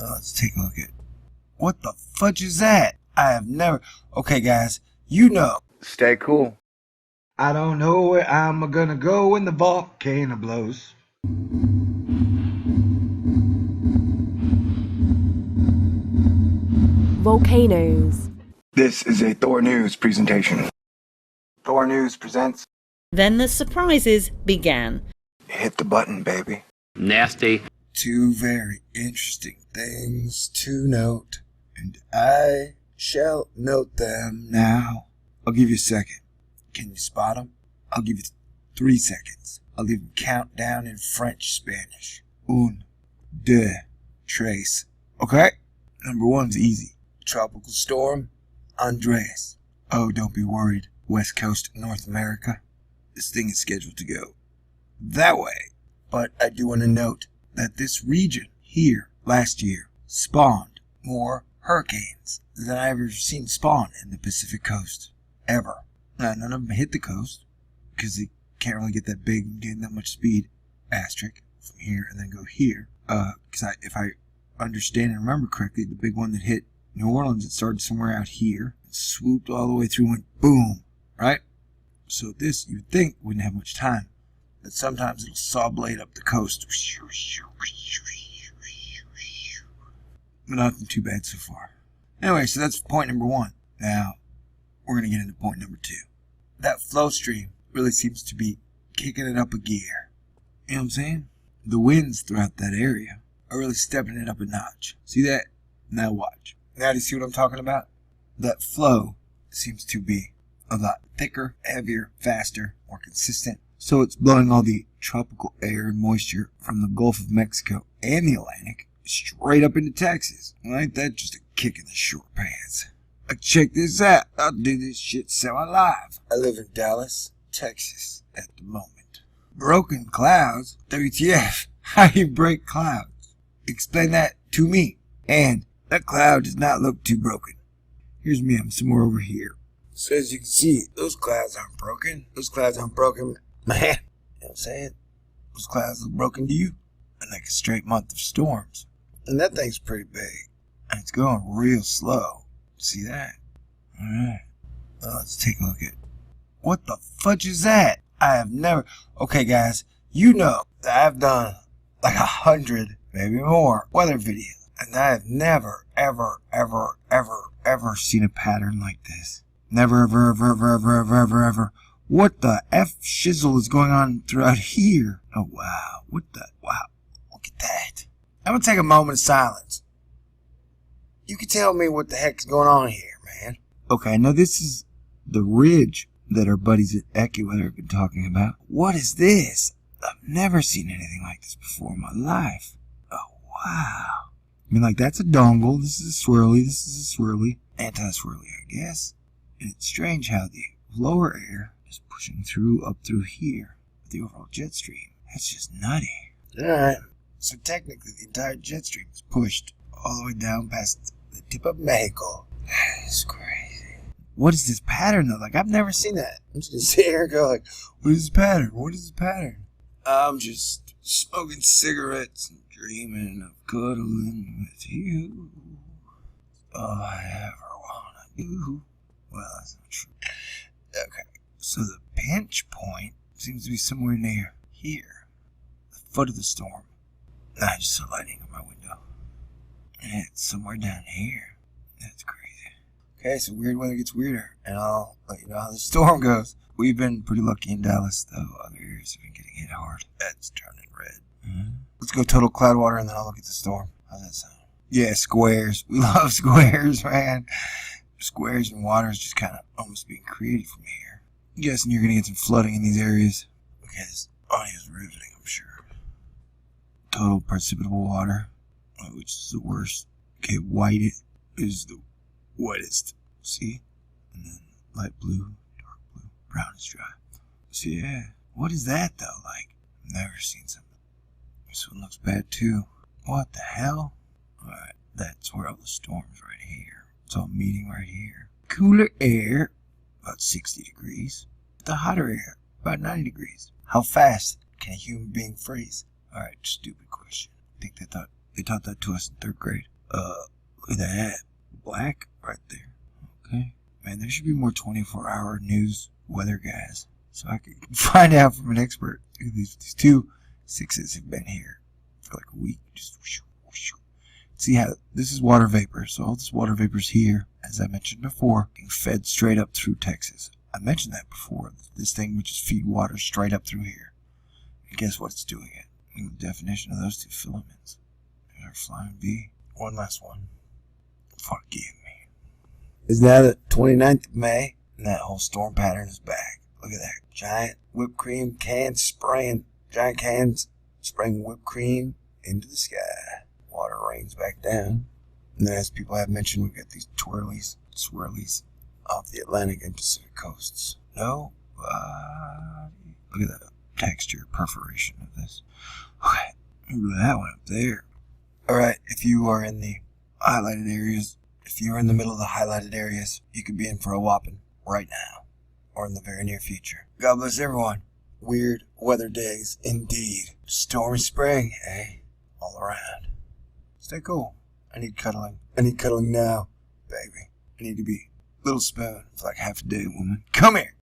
Let's take a look at... What the fudge is that? I have never... Okay, guys, you know. Stay cool. I don't know where I'm gonna go when the volcano blows. Volcanoes. This is a Thor News presentation. Thor News presents... Then the surprises began. Hit the button, baby. Nasty. Two very interesting things to note, and I shall note them now. I'll give you a second. Can you spot them? I'll give you 3 seconds. I'll even count down in French, Spanish. 1, 2, 3. Okay? Number 1's easy. Tropical storm, Andres. Oh, don't be worried, West Coast North America. This thing is scheduled to go that way. But I do want to note that this region here last year spawned more hurricanes than I've ever seen spawn in the Pacific coast. Ever. Now, none of them hit the coast because they can't really get that big and gain that much speed. Asterisk from here and then go here. Because if I understand and remember correctly, the big one that hit New Orleans, it started somewhere out here and swooped all the way through and went boom, right? So this, you'd think, wouldn't have much time. But sometimes it'll saw blade up the coast. But nothing too bad so far. Anyway, so that's point number 1. Now, we're going to get into point number 2. That flow stream really seems to be kicking it up a gear. You know what I'm saying? The winds throughout that area are really stepping it up a notch. See that? Now watch. Now do you see what I'm talking about? That flow seems to be a lot thicker, heavier, faster, more consistent. So it's blowing all the tropical air and moisture from the Gulf of Mexico and the Atlantic straight up into Texas. Ain't that just a kick in the short pants? Check this out. I'll do this shit so alive. I live in Dallas, Texas at the moment. Broken clouds? WTF? How do you break clouds? Explain that to me. And that cloud does not look too broken. Here's me, I'm somewhere over here. So as you can see, those clouds aren't broken. Those clouds aren't broken, man. You know what I'm saying? Those clouds look broken to you. And like a straight month of storms. And that thing's pretty big. And it's going real slow. See that? Alright. Well, let's take a look at... What the fudge is that? I have never... Okay, guys. You know that I've done like 100, maybe more, weather videos. And I have never, ever seen a pattern like this. Never, ever. What the F shizzle is going on throughout here? Oh, wow. What the... Wow. Look at that. I'm going to take a moment of silence. You can tell me what the heck's going on here, man. Okay, now this is the ridge that our buddies at AccuWeather have been talking about. What is this? I've never seen anything like this before in my life. Oh, wow. I mean, like, that's a dongle. This is a swirly. This is a swirly. Anti-swirly, I guess. And it's strange how the lower air is pushing through up through here with the overall jet stream. That's just nutty. Alright. So technically, the entire jet stream is pushed all the way down past the tip of Mexico. It's crazy. What is this pattern, though? Like, I've never seen that. I'm just going to sit here and go, like, what is this pattern? What is this pattern? I'm just smoking cigarettes and dreaming of cuddling with you. All I ever want to do. Well, that's not true. Okay, so the pinch point seems to be somewhere near here. The foot of the storm. I just saw lightning on my window. And it's somewhere down here. That's crazy. Okay, so weird weather gets weirder, and I'll let you know how the storm goes. We've been pretty lucky in Dallas, though. Other areas have been getting hit hard. That's turning red. Let's go total cloud water, and then I'll look at the storm. How's that sound? Yeah, squares. We love squares, man. Squares and water is just kind of almost being created from here. I'm guessing you're going to get some flooding in these areas. Okay, this audio is riveting, I'm sure. Total precipitable water, which is the worst. Okay, white is the whitest. See? And then light blue, dark blue, brown is dry. So yeah, what is that though? Like, I've never seen something. This one looks bad too. What the hell? Alright, that's where all the storms right here. It's all meeting right here. Cooler air, about 60 degrees. The hotter air, about 90 degrees. How fast can a human being freeze? Alright, stupid question. I think they thought They taught that to us in 3rd grade. Look at that. Black right there. Okay. Man, there should be more 24-hour news weather guys. So I could find out from an expert. These 2 6s have been here for like a week. Just whoosh, whoosh. See how this is water vapor. So all this water vapor is here, as I mentioned before, being fed straight up through Texas. I mentioned that before. This thing would just feed water straight up through here. And guess what it's doing it? And the definition of those 2 filaments. There's our flying bee. One last one. Forgive me. It's now the 29th of May, and that whole storm pattern is back. Look at that. Giant whipped cream cans spraying. Giant cans spraying whipped cream into the sky. Water rains back down. And then, as people have mentioned, we've got these swirlies off the Atlantic and Pacific coasts. Nobody. Look at that texture, perforation of this. Okay. Look at that one up there. Alright, if you are in the highlighted areas, if you're in the middle of the highlighted areas, you could be in for a whopping right now. Or in the very near future. God bless everyone. Weird weather days indeed. Stormy spring, eh? All around. Stay cool. I need cuddling. I need cuddling now, baby. I need to be little spoon for like half a day, woman. Come here.